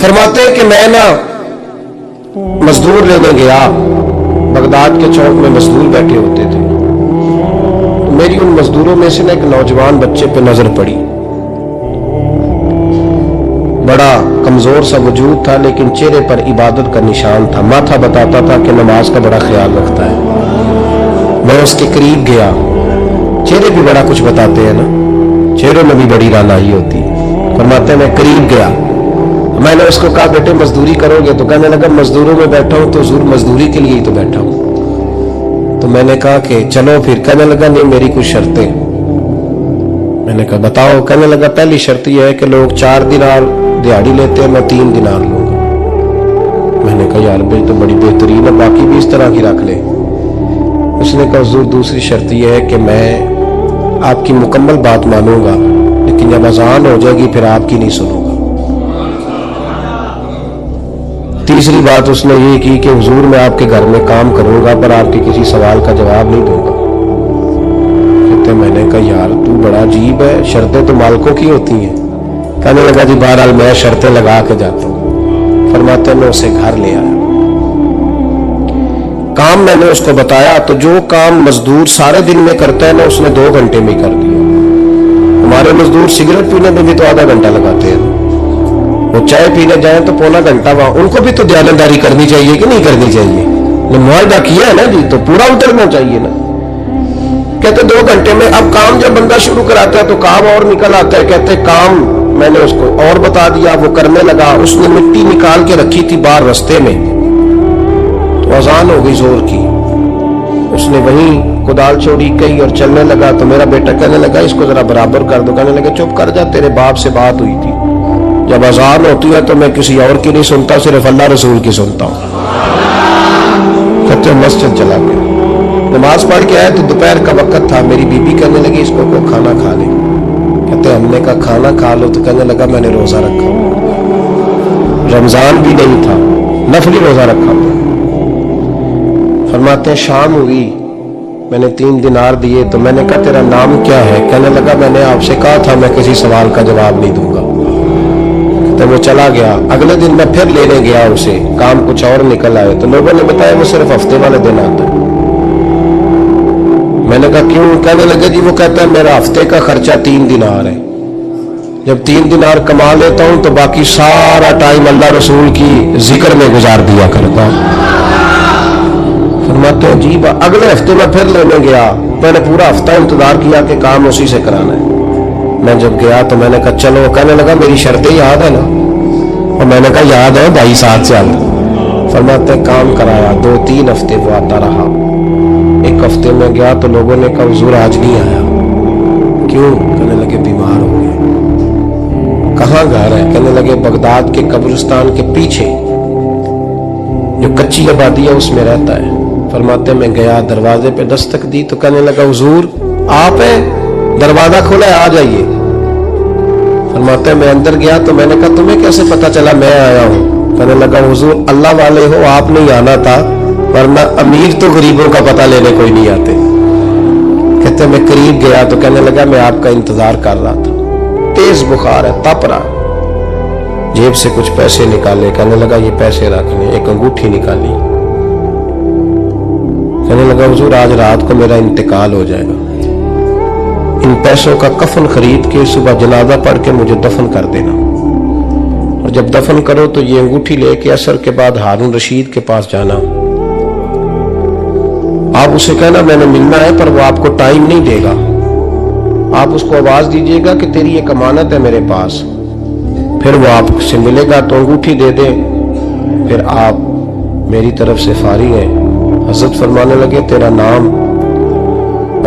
फरमाते हैं कि मैं ना मजदूर लेने गया, बगदाद के चौक में मजदूर बैठे होते थे, तो मेरी उन मजदूरों में से ना एक नौजवान बच्चे पे नजर पड़ी। बड़ा कमजोर सा वजूद था, लेकिन चेहरे पर इबादत का निशान था। माथा बताता था कि नमाज का बड़ा ख्याल रखता है। मैं उसके करीब गया। चेहरे भी बड़ा कुछ बताते हैं ना, चेहरों में भी बड़ी रानाई होती है। फरमाते हैं मैं करीब गया, मैंने उसको कहा बेटे मजदूरी करोगे? तो कहने लगा मजदूरों में बैठा हूं तो हुजूर मजदूरी के लिए ही तो बैठा हूं। तो मैंने कहा कि चलो फिर। कहने लगा नहीं, मेरी कुछ शर्तें। मैंने कहा बताओ? कहने लगा पहली शर्त यह है कि लोग 4 दिनार दिहाड़ी लेते हैं, मैं 3 दिनार लूंगा। मैंने कहा यार भाई तो बड़ी बेहतरीन है, बाकी भी इस तरह की रख ले। उसने कहा हुजूर दूसरी शर्त यह है कि मैं आपकी मुकम्मल बात मानूंगा, लेकिन जब अजान हो जाएगी फिर आपकी नहीं सुनूंगा। तीसरी बात उसने ये की कि हुजूर मैं आपके घर में काम करूंगा पर आपके किसी सवाल का जवाब नहीं दूंगा। कहते मैंने कहा यार तू बड़ा अजीब है, शर्तें तो मालिकों की होती हैं। कहने लगा जी बहरहाल मैं शर्तें लगा के जाता हूँ। फरमाते मैं उसे घर ले आया, काम मैंने उसको बताया, तो जो काम मजदूर सारे दिन में करता है ना उसने 2 घंटे में कर दिया। हमारे मजदूर सिगरेट पीने में भी तो आधा घंटा लगाते हैं, वो चाय पीने जाए तो पौना घंटा वहां। उनको भी तो दयानतदारी करनी चाहिए कि नहीं करनी चाहिए? मुआहदा किया है ना जी, तो पूरा उतरना चाहिए ना। कहते 2 घंटे में। अब काम जब बंदा शुरू कराता है तो काम और निकल आता है। कहते काम मैंने उसको और बता दिया, वो करने लगा। उसने मिट्टी निकाल के रखी थी बाहर रास्ते में, तो अजान हो गई जोर की। उसने वहीं कुदाल छोड़ी कही और चलने लगा। तो मेरा बेटा कहने लगा इसको जरा बराबर कर दो। कहने लगा चुप कर जा, तेरे बाप से बात हुई थी, जब अजान होती है तो मैं किसी और की नहीं सुनता, सिर्फ अल्लाह रसूल की सुनता हूँ। कहते मस्जिद चला गया, नमाज पढ़ के आए तो दोपहर का वक्त था। मेरी बीबी कहने लगी इसको को खाना खा ले। कहते हमने कहा खाना खा लो, तो कहने लगा मैंने रोजा रखा हुआ, रमजान भी नहीं था, नफली रोजा रखा हुआ। फरमाते हैं शाम हुई, मैंने 3 दिनार दिए। तो मैंने कहा तेरा नाम क्या है? कहने लगा मैंने आपसे कहा था मैं किसी सवाल का जवाब नहीं दूंगा। तो वो चला गया। अगले दिन मैं फिर लेने गया उसे, काम कुछ और निकल आए। तो लोगों ने बताया वो सिर्फ हफ्ते वाले दिन आता है। मैंने कहा क्यों? कहने लगे जी वो कहता है मेरा हफ्ते का खर्चा 3 दिनार है, जब 3 दिनार कमा लेता हूं तो बाकी सारा टाइम अल्लाह रसूल की जिक्र में गुजार दिया करता हूं। फरमाते हैं जी अगले हफ्ते में फिर लेने गया। मैंने पूरा हफ्ता इंतजार किया कि काम उसी से कराना है। मैं जब गया तो मैंने कहा चलो। कहने लगा मेरी शर्तें याद है ना? और मैंने कहा याद है भाई, साथ चल। फरमाते काम कराया। 2-3 हफ्ते वो आता रहा। एक हफ्ते में गया तो लोगों ने कहा हुजूर आज नहीं आया। क्यों? कहने लगे बीमार हो गए। कहाँ घर है? कहने लगे बगदाद के कब्रिस्तान के पीछे जो कच्ची आबादी है उसमें रहता है। फरमाते मैं गया, दरवाजे पे दस्तक दी तो कहने लगा हुजूर आप है? दरवाजा खोला है, आ जाइए। फरमाते मैं अंदर गया तो मैंने कहा तुम्हें कैसे पता चला मैं आया हूँ? कहने लगा हुजूर अल्लाह वाले हो, आप नहीं आना था, वरना अमीर तो गरीबों का पता लेने कोई नहीं आते। कहते मैं करीब गया तो कहने लगा मैं आपका इंतजार कर रहा था, तेज बुखार है, तप रहा। जेब से कुछ पैसे निकाले, कहने लगा ये पैसे रखने। एक अंगूठी निकाली, कहने लगा हुजूर आज रात को मेरा इंतकाल हो जाएगा, इन पैसों का कफन खरीद के सुबह जनाजा पढ़ के मुझे दफन कर देना, और जब दफन करो तो ये अंगूठी लेके असर के बाद हारून रशीद के पास जाना। आप उसे कहना मैंने मिलना है पर वो आपको टाइम नहीं देगा। आप उसको आवाज दीजिएगा कि तेरी एक अमानत है मेरे पास, फिर वो आपसे मिलेगा तो अंगूठी दे दे, फिर आप मेरी तरफ से फारिग हैं। हजरत फरमाने लगे तेरा नाम?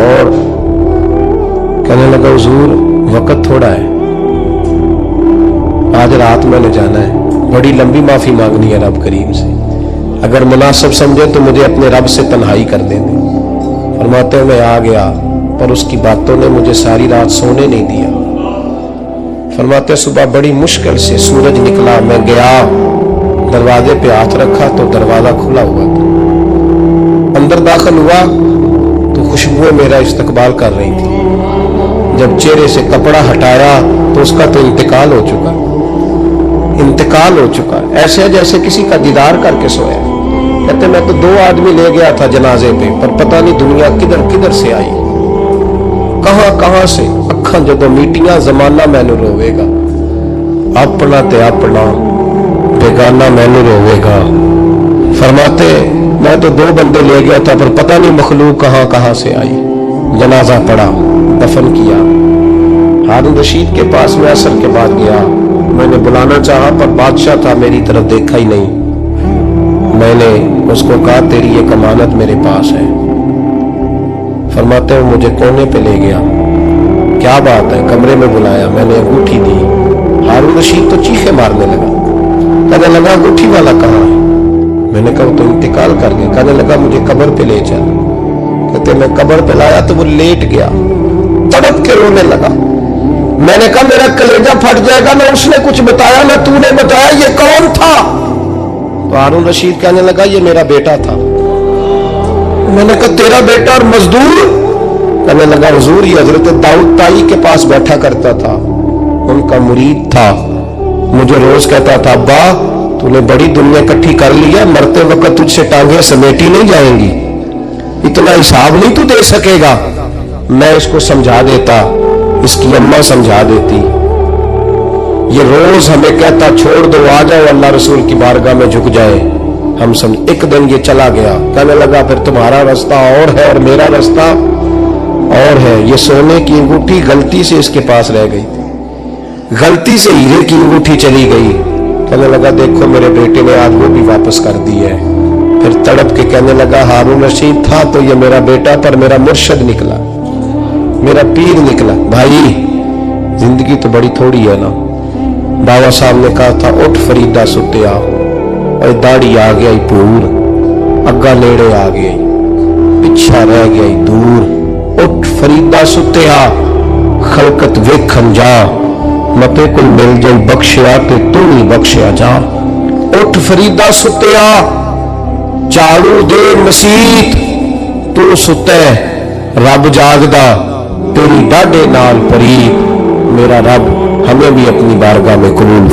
और कहने लगा हुजूर वक्त थोड़ा है, आज रात मैंने जाना है, बड़ी लंबी माफी मांगनी है रब करीम से, अगर मुनासिब समझे तो मुझे अपने रब से तन्हाई कर देने। फरमाते मैं आ गया पर उसकी बातों ने मुझे सारी रात सोने नहीं दिया। फरमाते सुबह बड़ी मुश्किल से सूरज निकला, मैं गया दरवाजे पे हाथ रखा तो दरवाजा खुला हुआ था। अंदर दाखिल हुआ तो खुशबुएं मेरा इस्तकबाल कर रही थी। जब चेहरे से कपड़ा हटाया तो उसका तो इंतकाल हो चुका। इंतकाल हो चुका है, ऐसे है जैसे किसी का दीदार करके सोया। कहते मैं तो 2 आदमी ले गया था जनाजे पे, पर पता नहीं दुनिया किधर किधर से आई, कहां से। अखां जदों मीटियां जमाना मैनू रोवेगा, अपना ते अपना बेगाना मैनू रोवेगा। फरमाते मैं तो 2 बंदे ले गया था, पर पता नहीं मखलूक कहां से आई। जनाजा पड़ा, दफन किया। हारून रशीद के पास में असर के बाद गया, मैंने बुलाना चाहा पर बादशाह था, मेरी तरफ देखा ही नहीं। मैंने उसको कहा तेरी एक अमानत मेरे पास है। फरमाते हैं मुझे कोने पे ले गया, क्या बात है, कमरे में बुलाया, मैंने अंगूठी दी। हारून रशीद तो चीखे मारने लगा, कहने लगा अंगूठी वाला कहाँ है? मैंने कहा तो इंतकाल कर गया। कहने लगा मुझे कब्र पे ले चल। कहते मैं कब्र पे लाया तो वो लेट गया, तड़प के रोने लगा। मैंने कहा मेरा कलेजा फट जाएगा, ना उसने कुछ बताया ना तूने बताया, ये कौन था? तो हारून रशीद कहने लगा ये मेरा बेटा था। मैंने कहा तेरा बेटा और मजदूर? कहने लगा हुजूर ये हजरत दाऊद ताई के पास बैठा करता था, उनका मुरीद था, मुझे रोज कहता था अब्बा तूने बड़ी दुनिया इकट्ठी कर ली है, मरते वक्त तुझसे टांगे समेटी नहीं जाएंगी, इतना हिसाब नहीं तू दे सकेगा। मैं इसको समझा देता, इसकी अम्मा समझा देती। ये रोज हमें कहता छोड़ दो आ जाओ अल्लाह रसूल की बारगाह में झुक जाए। हम समझ एक दिन ये चला गया, कहने लगा फिर तुम्हारा रास्ता और है और मेरा रास्ता और है। ये सोने की अंगूठी गलती से इसके पास रह गई, गलती से हीरे की अंगूठी चली गई। कहने लगा देखो मेरे बेटे ने आज वो भी वापस कर दी है। फिर तड़प के कहने लगा हारून रशीद था तो ये मेरा बेटा, पर मेरा मुर्शद निकला, मेरा पीर निकला। भाई जिंदगी तो बड़ी थोड़ी है ना। बाबा साहब ने कहा था उठ फरीदा सुत्या, और दाढ़ी आ गई पूर, अग्गा नेड़े आ गई, पिछा रह गई दूर। उठ फरीदा सुत्या खलकत वेखन जा, मते को मिल जाई बख्शिया ते तू ही बख्शिया जा। उठ फरीदा सुत्या झाड़ू दे मसीत, तू सुते रब जागदा तेरी डाढ़े नाल परीत। मेरा रब हमें भी अपनी बारगाह में कबूल